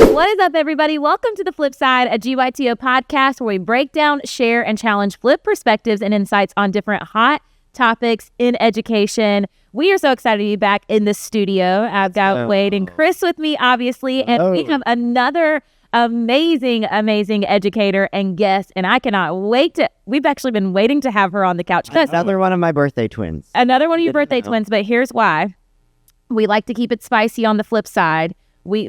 What is up, everybody? Welcome to The Flip Side, a GYTO podcast where we break down, share, and challenge flip perspectives and insights on different hot topics in education. We are so excited to be back in the studio. I've got Wade and Chris with me, obviously, and we have another amazing educator and guest, and I cannot wait to, we've actually been waiting to have her on the couch. Another one of my birthday twins. Another one of your birthday twins, but here's why. We like to keep it spicy on the flip side.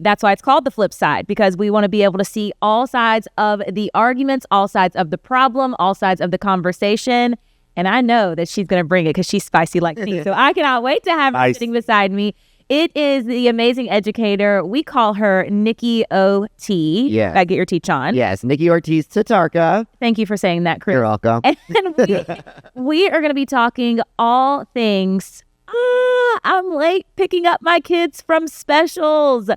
That's why it's called The Flip Side, because we want to be able to see all sides of the arguments, all sides of the problem, all sides of the conversation. And I know that she's going to bring it because she's spicy like me. So I cannot wait to have her sitting beside me. It is the amazing educator. We call her Nikki O.T. Yeah. I get your teach on. Yes, Nikki Ortiz Tatarka. Thank you for saying that, Chris. You're welcome. And we are going to be talking all things. I'm late picking up my kids from specials.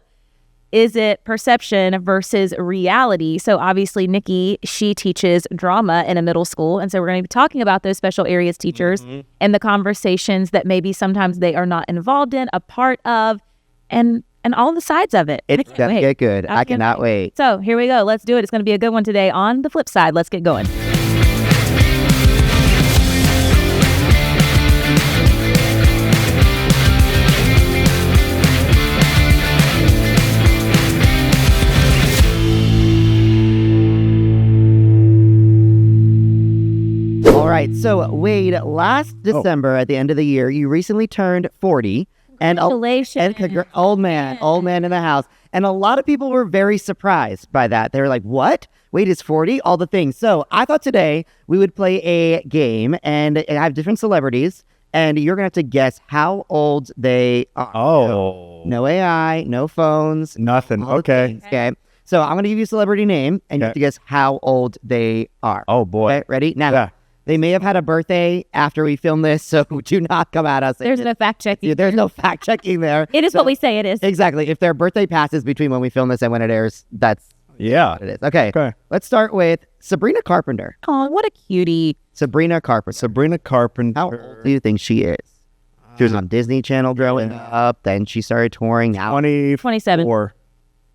Is it perception versus reality? So obviously, Nikki, she teaches drama in a middle school. And so we're going to be talking about those special areas teachers and the conversations that maybe sometimes they are not involved in, a part of, and all the sides of it. It's going to get good. I cannot wait. So here we go. Let's do it. It's going to be a good one today on The Flip Side. Let's get going. All right, so Wade, last December at the end of the year, you recently turned 40. Congratulations. And old man in the house. And a lot of people were very surprised by that. They were like, what? Wade is 40? All the things. So I thought today we would play a game and have different celebrities. And you're going to have to guess how old they are. Oh. No AI, no phones. Nothing. Okay. Okay. So I'm going to give you a celebrity name and you have to guess how old they are. Oh, boy. Okay, ready? Now, they may have had a birthday after we filmed this, so do not come at us. There's no fact checking. There's no fact checking there. It is what we say it is. Exactly. If their birthday passes between when we film this and when it airs, that's what it is. Okay. Let's start with Sabrina Carpenter. Oh, what a cutie. Sabrina Carpenter. How old do you think she is? She was on Disney Channel growing up. Then she started touring. Now 27.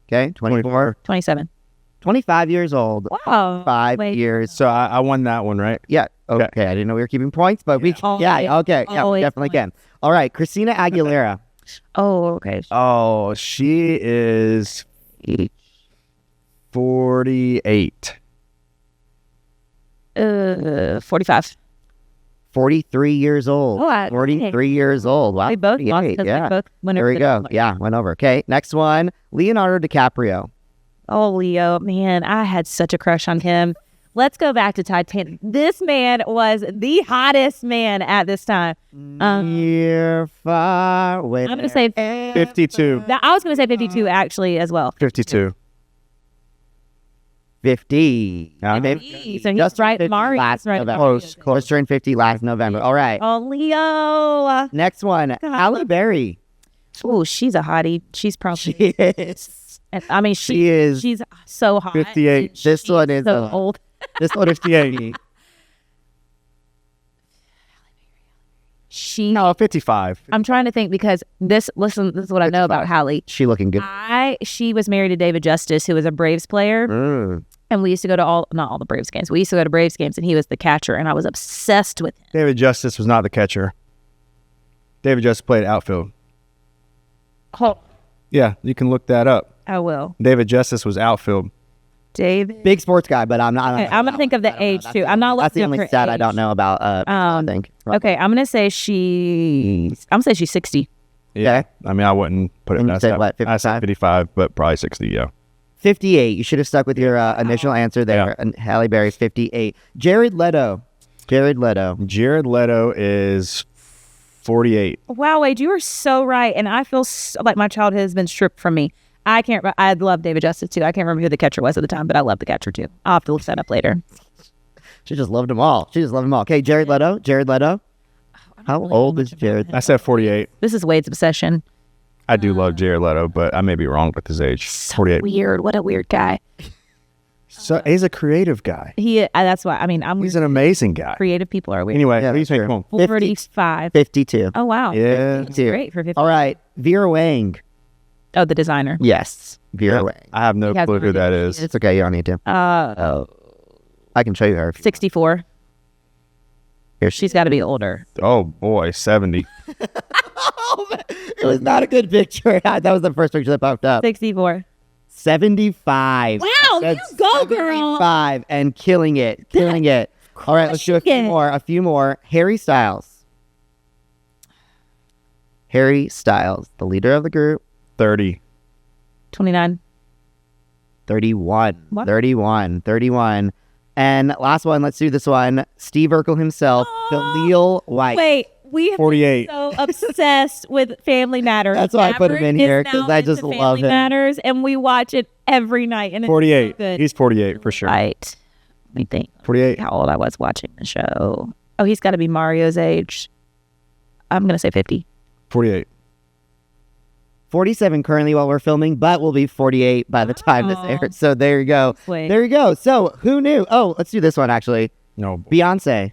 Okay. 24. 27. 25 years old. Wow. 5 years. So I won that one, right? Yeah. Okay. I didn't know we were keeping points, but we we definitely can. All right. Christina Aguilera. Oh, okay. Oh, she is 48. 45. 43 years old. 43 years old. Wow. We both lost because we both went over. There we go. Yeah, went over. Okay. Next one. Leonardo DiCaprio. Oh, Leo, man, I had such a crush on him. Let's go back to Titanic. This man was the hottest man at this time. Near, far away. I'm going to say 52. I was going to say 52 actually as well. 52. 50. So he's just right. Mari's right. Close turned 50 last November. All right. Oh, Leo. Next one. Halle Berry. Oh, she's a hottie. She's probably. She is. I mean, she is. She's so hot. 58. This one is so old. This one is 58. No, 55. I'm trying to think because this is what I know about Halle. She looking good. She was married to David Justice, who was a Braves player. And we used to go to not all the Braves games. We used to go to Braves games and he was the catcher and I was obsessed with him. David Justice was not the catcher. David Justice played outfield. Oh. Yeah, you can look that up. I will. David Justice was outfield. David. Big sports guy, but I'm not. Okay, I'm going to think of the age too. I'm not looking That's the only stat I don't know about. I think. Okay, I'm going to say she's 60. Yeah. I mean, I wouldn't put it past that. What, 55? I said 55, but probably 60, yeah. 58. You should have stuck with your initial answer there. And Halle Berry's 58. Jared Leto. Jared Leto is 48. Wow, Wade, you are so right. And I feel like my childhood has been stripped from me. I love David Justice too. I can't remember who the catcher was at the time, but I love the catcher too. I'll have to look that up later. She just loved them all. Okay, Jared Leto. How old is Jared? I said 48. This is Wade's obsession. I do love Jared Leto, but I may be wrong with his age. 48. Weird. What a weird guy. So he's a creative guy. That's why. I mean, he's an amazing guy. Creative people are weird. Anyway, yeah, please make home. 45. 52. Oh wow. Yeah. 52. Great for 50. All right, Vera Wang. Oh, the designer. Yes. Veer away. I have no He has clue no who idea that who is. she is. It's okay. You don't need to. I can show you her. 64. Here She's got to be older. Oh boy, 70. It was not a good picture. That was the first picture that popped up. 64. 75. Wow, That's you go, girl. 75 and killing it. Killing it. All right, let's do a few Crushing it. more. A few more. Harry Styles. Harry Styles, the leader of the group. 30. 29. 31. What? 31. And last one, let's do this one. Steve Urkel himself, Khalil White. Wait, we have 48. been so obsessed with Family Matters. That's why I put him in Maverick here, is 'cause now I just into love Family him. Matters, and we watch it every night. And it's 48. so good. He's 48 for sure. Right. Let me think 48. how old I was watching the show. Oh, he's got to be Mario's age. I'm going to say 50. 48. 47 currently while we're filming, but we'll be 48 by the time this Wow. airs. So there you go. Sweet. There you go. So who knew? Oh, let's do this one actually. No. Beyonce.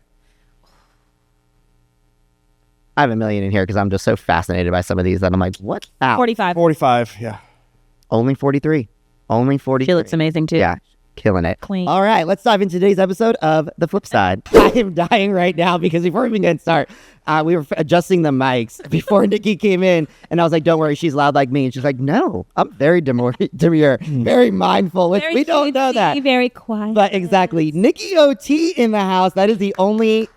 I have a million in here because I'm just so fascinated by some of these that I'm like, what? Ow. 45. 45. Yeah. Only 43. Only 43. She looks amazing too. Yeah, killing it. Clean. All right, let's dive into today's episode of The Flip Side. I am dying right now because before we even get start, we were adjusting the mics before Nikki came in, and I was like, don't worry, she's loud like me. And she's like, no, I'm very demure, very mindful, which Very we don't know that. cutesy, very quiet. But exactly, Nikki OT in the house. That is the only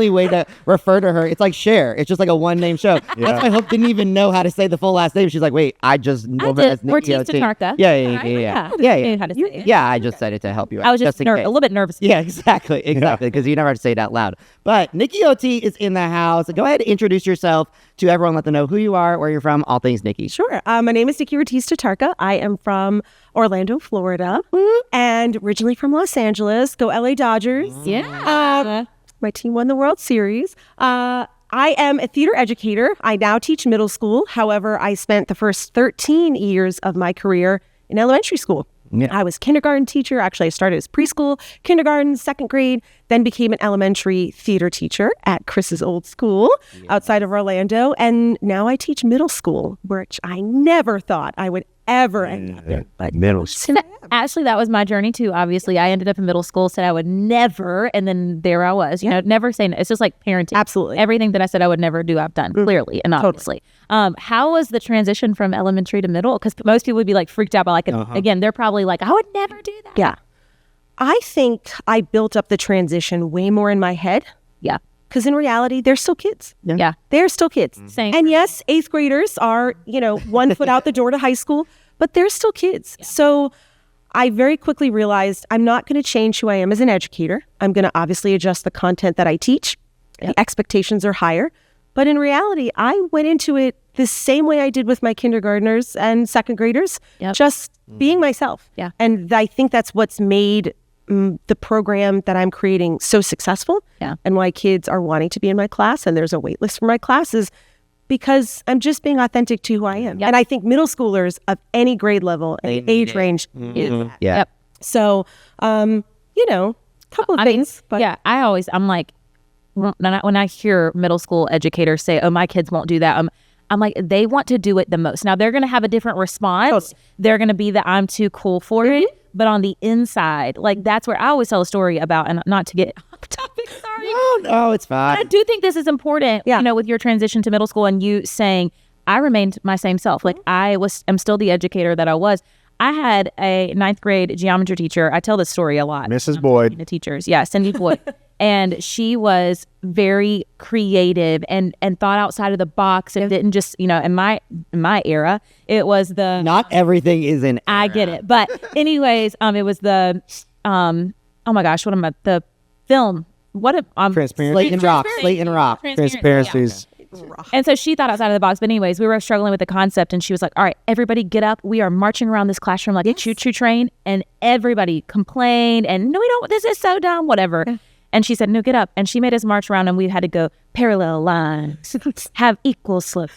way to refer to her. It's like Cher. It's just like a one name show. That's why Hope didn't even know how to say the full last name. She's like, wait, I just know her as Nikki Ortiz OT. Tatarka. Yeah. I knew how to say it. Yeah, I just said it to help you out. I was just in a case. little bit nervous. Yeah, exactly, because you never have to say it out loud. But Nikki OT is in the house. Go ahead and introduce yourself to everyone. Let them know who you are, where you're from, all things Nikki. Sure. My name is Nikki Ortiz Tatarka. I am from Orlando, Florida, and originally from Los Angeles. Go LA Dodgers. Yeah. My team won the World Series. I am a theater educator. I now teach middle school. However, I spent the first 13 years of my career in elementary school. Yeah. I was kindergarten teacher. Actually, I started as preschool, kindergarten, second grade, then became an elementary theater teacher at Chris's old school outside of Orlando. And now I teach middle school, which I never thought I would ever end up in. But Middle Actually, that was my journey too. Obviously, I ended up in middle school, said I would never, and then there I was. Never saying it. It's just like parenting. Absolutely. Everything that I said I would never do, I've done clearly and obviously. How was the transition from elementary to middle? Because most people would be like freaked out, but like again, they're probably like, I would never do that. Yeah. I think I built up the transition way more in my head Yeah. because in reality, they're still kids. Yeah. They're still kids. Same. And yes, eighth graders are, 1 foot out the door to high school, but they're still kids. So I very quickly realized I'm not going to change who I am as an educator. I'm going to obviously adjust the content that I teach. The expectations are higher. But in reality, I went into it the same way I did with my kindergartners and second graders, just being myself. Yeah. And I think that's what's made the program that I'm creating so successful and why kids are wanting to be in my class and there's a wait list for my classes because I'm just being authentic to who I am. And I think middle schoolers of any grade level and age range is that. Yeah. Yep. So, couple of things. But I'm like, when I hear middle school educators say, oh, my kids won't do that, I'm like, they want to do it the most. Now, they're going to have a different response. Totally. They're going to be that I'm too cool for it. But on the inside, like that's where I always tell a story about, and not to get off topic, sorry. No, it's fine. I do think this is important, with your transition to middle school and you saying, I remained my same self. Like I'm still the educator that I was. I had a 9th grade geometry teacher. I tell this story a lot. Mrs. Boyd. The teachers. Yeah, Cindy Boyd. And she was very creative and thought outside of the box. It didn't just, in my era, it was the... Not everything is an I get it. But anyways, it was the, oh my gosh, the film. Transparency. Slate and rock. Transparencies. And so she thought outside of the box. But anyways, we were struggling with the concept and she was like, all right, everybody get up. We are marching around this classroom like a choo-choo train. And everybody complained and no, we don't, this is so dumb, whatever. Yeah. And she said, no, get up. And she made us march around and we had to go parallel lines, have equal slope,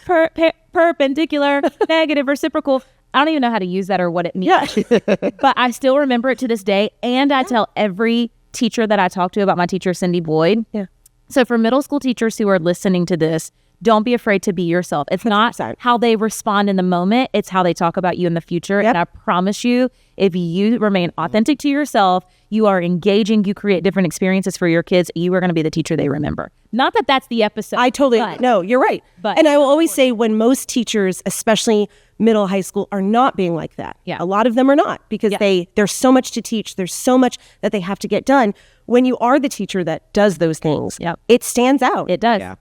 perpendicular, negative, reciprocal. I don't even know how to use that or what it means. But I still remember it to this day. And I tell every teacher that I talk to about my teacher, Cindy Boyd. Yeah. So for middle school teachers who are listening to this, don't be afraid to be yourself. It's not 100%. how they respond in the moment. It's how they talk about you in the future. And I promise you, if you remain authentic to yourself, you are engaging, you create different experiences for your kids, you are going to be the teacher they remember. Not that that's the episode. I totally, no, you're right. But- and I will always say when most teachers, especially middle, high school, are not being like that. Yeah. A lot of them are not because there's so much to teach. There's so much that they have to get done. When you are the teacher that does those things, it stands out. It does. Yeah.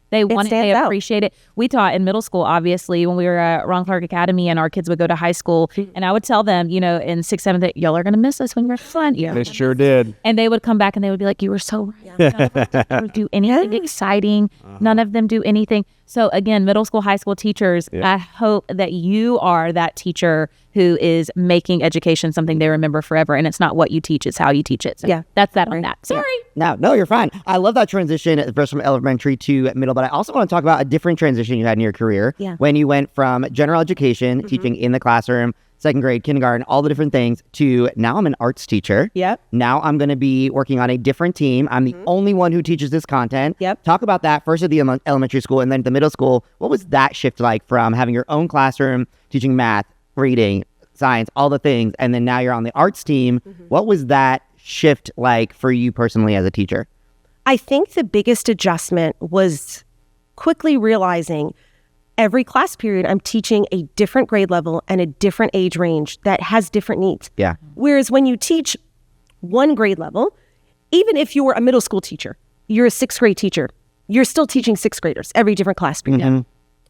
They want it, they stands out. appreciate it. We taught in middle school, obviously, when we were at Ron Clark Academy and our kids would go to high school. And I would tell them, you know, in 6th, 7th, y'all are going to miss us when you're fun. They sure did. And they would come back and they would be like, you were so right. None of our teachers do anything exciting. None of them do anything. So again, middle school, high school teachers, I hope that you are that teacher who is making education something they remember forever. And it's not what you teach, it's how you teach it. So that's that on that. Sorry. No, you're fine. I love that transition first from elementary to middle, but I also want to talk about a different transition you had in your career when you went from general education, teaching in the classroom, 2nd grade, kindergarten, all the different things, to now I'm an arts teacher. Yep. Now I'm going to be working on a different team. I'm the only one who teaches this content. Yep. Talk about that first at the elementary school and then the middle school. What was that shift like from having your own classroom, teaching math, reading, science, all the things, and then now you're on the arts team? What was that shift like for you personally as a teacher? I think the biggest adjustment was quickly realizing every class period I'm teaching a different grade level and a different age range that has different needs. Yeah. Whereas when you teach one grade level, even if you were a middle school teacher, you're a 6th grade teacher, you're still teaching 6th graders every different class period.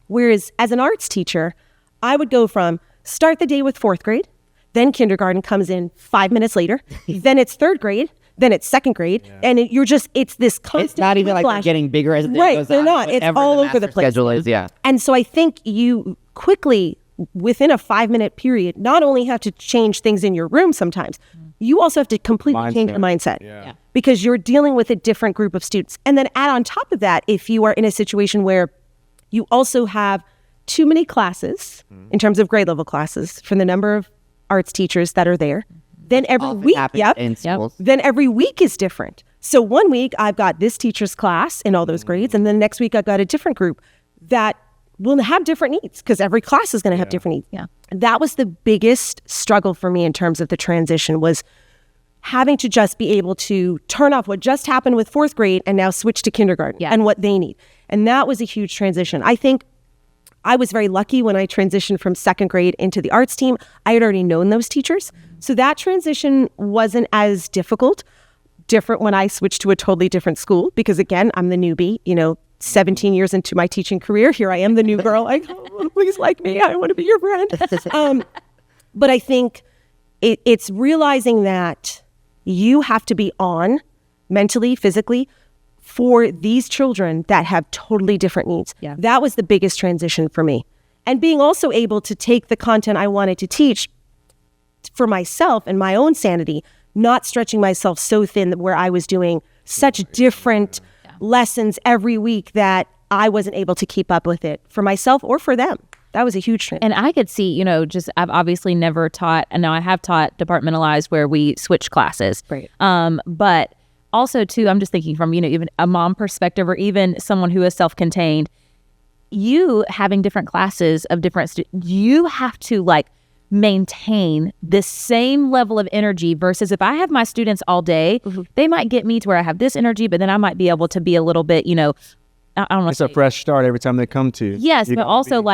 Whereas as an arts teacher, I would go from start the day with 4th grade, then kindergarten comes in 5 minutes later, then it's 3rd grade, then it's 2nd grade, and it's this constant. It's not even like they're flash. getting bigger as the day Right, goes they're on. not. It's Whatever all over master the place. schedule is, And so I think you quickly, within a 5-minute period, not only have to change things in your room sometimes, you also have to completely change the mindset because you're dealing with a different group of students. And then add on top of that, if you are in a situation where you also have too many classes in terms of grade level classes for the number of arts teachers that are there, then every Often week, happens in schools. then every week is different. So one week I've got this teacher's class in all those grades, and then next week I've got a different group that will have different needs because every class is going to have different needs. Yeah. That was the biggest struggle for me in terms of the transition, was having to just be able to turn off what just happened with 4th grade and now switch to kindergarten and what they need. And that was a huge transition. I think I was very lucky when I transitioned from 2nd grade into the arts team. I had already known those teachers. So that transition wasn't as difficult. Different when I switched to a totally different school because, again, I'm the newbie, 17 years into my teaching career. Here I am, the new girl. Like, oh, please like me. I want to be your friend. But I think it's realizing that you have to be on mentally, physically, for these children that have totally different needs. Yeah. That was the biggest transition for me. And being also able to take the content I wanted to teach for myself and my own sanity, not stretching myself so thin that where I was doing such different lessons every week that I wasn't able to keep up with it for myself or for them. That was a huge transition. And I could see, I've obviously never taught, and now I have taught departmentalized where we switch classes. Right. But also, too, I'm just thinking from, even a mom perspective or even someone who is self-contained, you having different classes of different students, you have to maintain the same level of energy versus if I have my students all day, they might get me to where I have this energy, but then I might be able to be a little bit, I don't know. It's a fresh start every time they come to you. Yes, but also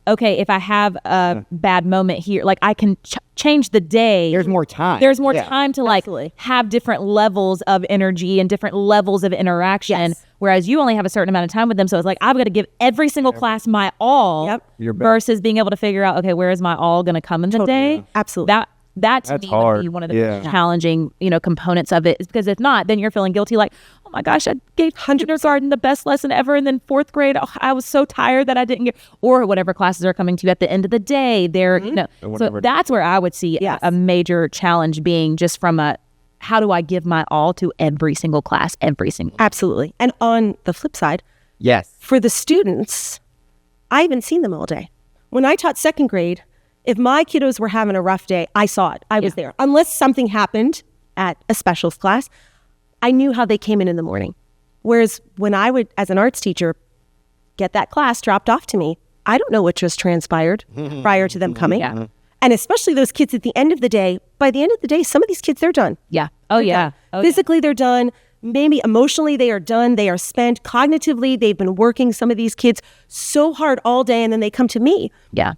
okay, if I have a bad moment here, I can change the day. There's more time. There's more time to absolutely. have different levels of energy and different levels of interaction. Yes. Whereas you only have a certain amount of time with them. So it's I've got to give every single class my all Your best. versus being able to figure out, okay, where is my all going to come in the day? Absolutely. That to That's me would hard. be one of the Yeah. challenging, components of it. Is because if not, then you're feeling guilty. Oh my gosh, I gave kindergarten the best lesson ever, and then 4th grade, I was so tired that I didn't get, or whatever classes are coming to you at the end of the day. They're, so whatever. that's where I would see Yes. a major challenge being just from how do I give my all to every single class, every single. Absolutely. And on the flip side, Yes. for the students, I haven't seen them all day. When I taught 2nd grade, if my kiddos were having a rough day, I saw it. I was there. Unless something happened at a specials class, I knew how they came in the morning. Whereas when I would, as an arts teacher, get that class dropped off to me. I don't know what just transpired prior to them coming. Yeah. And especially those kids at the end of the day, by the end of the day, some of these kids, they're done. Yeah. Oh, yeah. Oh, Physically, they're done. Maybe emotionally, they are done. They are spent. Cognitively, they've been working, some of these kids, so hard all day, and then they come to me. yeah.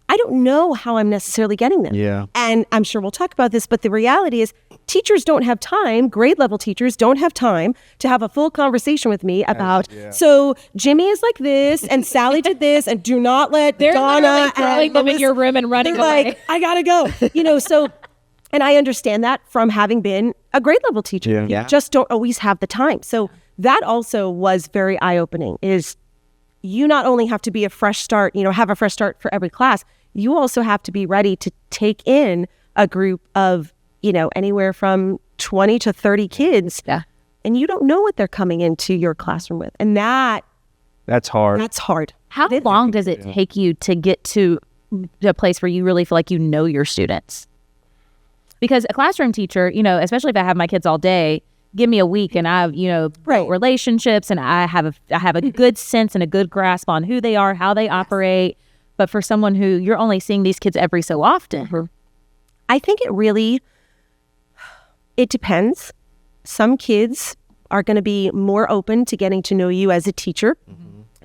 I don't know how I'm necessarily getting them. Yeah. And I'm sure we'll talk about this, but the reality is teachers don't have time, grade level teachers don't have time to have a full conversation with me about, so Jimmy is like this and Sally did this and do not let Donna throwing them in your room and running they're away. like, I gotta go. So, and I understand that from having been a grade level teacher. Yeah. You Yeah. just don't always have the time. So that also was very eye-opening, is you not only have to be a fresh start, have a fresh start for every class, you also have to be ready to take in a group of, anywhere from 20 to 30 kids. Yeah. And you don't know what they're coming into your classroom with. And That's hard. that's hard. How long does it take you to get to a place where you really feel like you know your students? Because a classroom teacher, especially if I have my kids all day, give me a week and I've, built relationships and I have a good sense and a good grasp on who they are, how they operate. But for someone who you're only seeing these kids every so often. I think it depends. Some kids are going to be more open to getting to know you as a teacher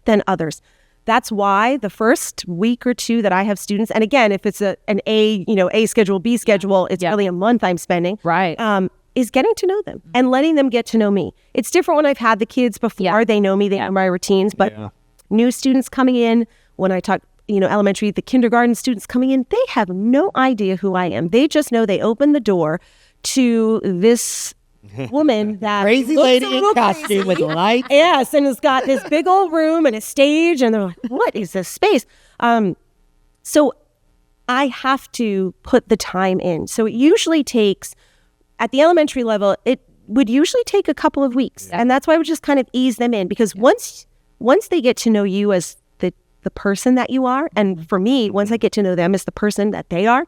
than others. That's why the first week or two that I have students, and again, if it's an A schedule, B schedule, it's really a month I'm spending. Right. Is getting to know them and letting them get to know me. It's different when I've had the kids before. Yeah. They know me, they know my routines, but new students coming in, when I talk, elementary, the kindergarten students coming in, they have no idea who I am. They just know they open the door to this woman that Crazy looks lady a in little costume crazy. with lights. Yes, and it's got this big old room and a stage, and they're like, what is this space? So I have to put the time in. So it usually takes, at the elementary level, it would usually take a couple of weeks. And that's why I would just kind of ease them in, because once they get to know you as the person that you are, and for me, once I get to know them as the person that they are,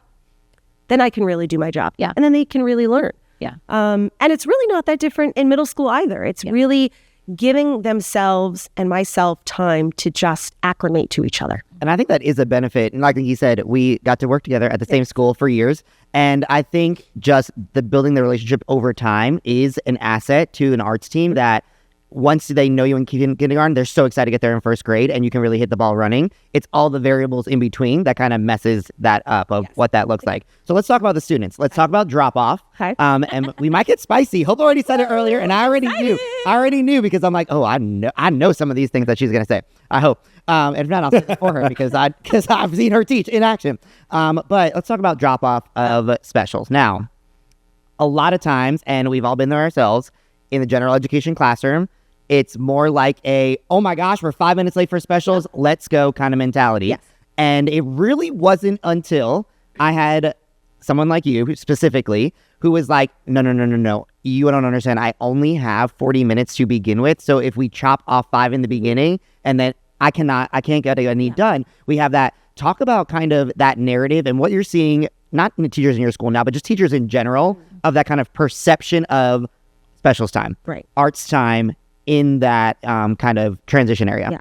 then I can really do my job. Yeah. And then they can really learn. Yeah. And it's really not that different in middle school either. It's really giving themselves and myself time to just acclimate to each other. And I think that is a benefit. And like he said, we got to work together at the same school for years. And I think just the building the relationship over time is an asset to an arts team that once they know you in kindergarten, they're so excited to get there in first grade and you can really hit the ball running. It's all the variables in between that kind of messes that up of what that looks like. So let's talk about the students. Let's talk about drop off. Okay. And we might get spicy. Hope already said it earlier and I already knew because I'm like, oh, I know some of these things that she's going to say. I hope. And if not, I'll say it for her because I've seen her teach in action. But let's talk about drop off of specials. Now, a lot of times, and we've all been there ourselves, in the general education classroom, it's more like oh my gosh, we're 5 minutes late for specials, let's go kind of mentality. Yes. And it really wasn't until I had someone like you specifically who was like, no, you don't understand. I only have 40 minutes to begin with. So if we chop off 5 in the beginning and then I can't get a need done, we have that. Talk about kind of that narrative and what you're seeing, not in the teachers in your school now, but just teachers in general, of that kind of perception of specials time, Right. arts time, in that kind of transition area. Yeah.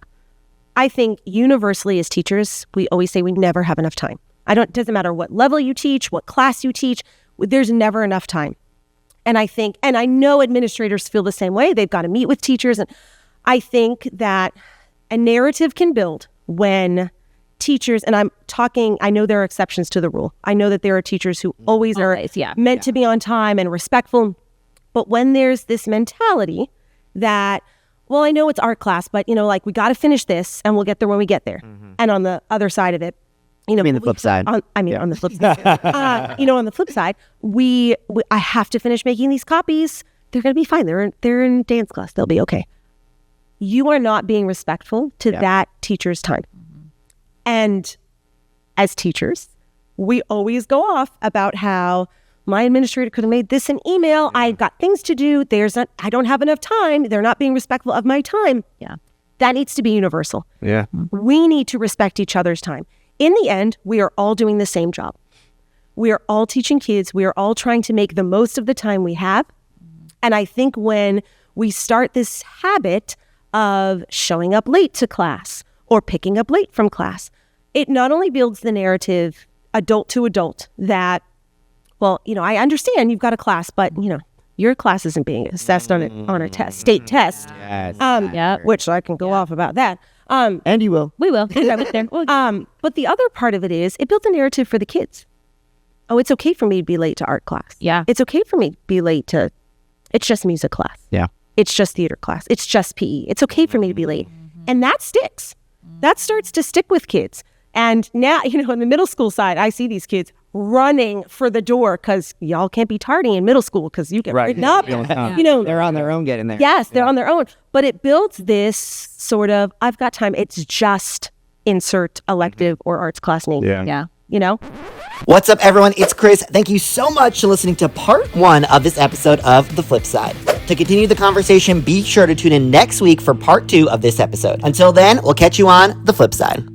I think universally as teachers, we always say we never have enough time. Doesn't matter what level you teach, what class you teach, there's never enough time. And I know administrators feel the same way. They've got to meet with teachers. And I think that a narrative can build when teachers, and I know there are exceptions to the rule. I know that there are teachers who always are meant to be on time and respectful. But when there's this mentality that, well, I know it's art class, but, we got to finish this and we'll get there when we get there. And on the other side of it, I mean, the flip side. On the flip side, on the flip side, I have to finish making these copies. They're going to be fine. They're in dance class. They'll be okay. You are not being respectful to that teacher's time. And as teachers, we always go off about how my administrator could have made this an email. I've got things to do. I don't have enough time. They're not being respectful of my time. Yeah. That needs to be universal. Yeah. We need to respect each other's time. In the end, we are all doing the same job. We are all teaching kids. We are all trying to make the most of the time we have. And I think when we start this habit of showing up late to class or picking up late from class. It not only builds the narrative adult to adult that, well, I understand you've got a class, but, your class isn't being assessed on a test, state test. Yes. Which I can go off about that. And you will. We will. But the other part of it is it built a narrative for the kids. Oh, it's okay for me to be late to art class. Yeah. It's okay for me to be late to, it's just music class. Yeah. It's just theater class. It's just PE. It's okay for me to be late. And that sticks. That starts to stick with kids. And now, in the middle school side, I see these kids running for the door because y'all can't be tardy in middle school because you get written up. They're on their own getting there. Yes, they're on their own. But it builds this sort of, I've got time. It's just insert elective or arts class name. Yeah. What's up, everyone? It's Chris. Thank you so much for listening to part 1 of this episode of The Flip Side. To continue the conversation, be sure to tune in next week for part 2 of this episode. Until then, we'll catch you on The Flip Side.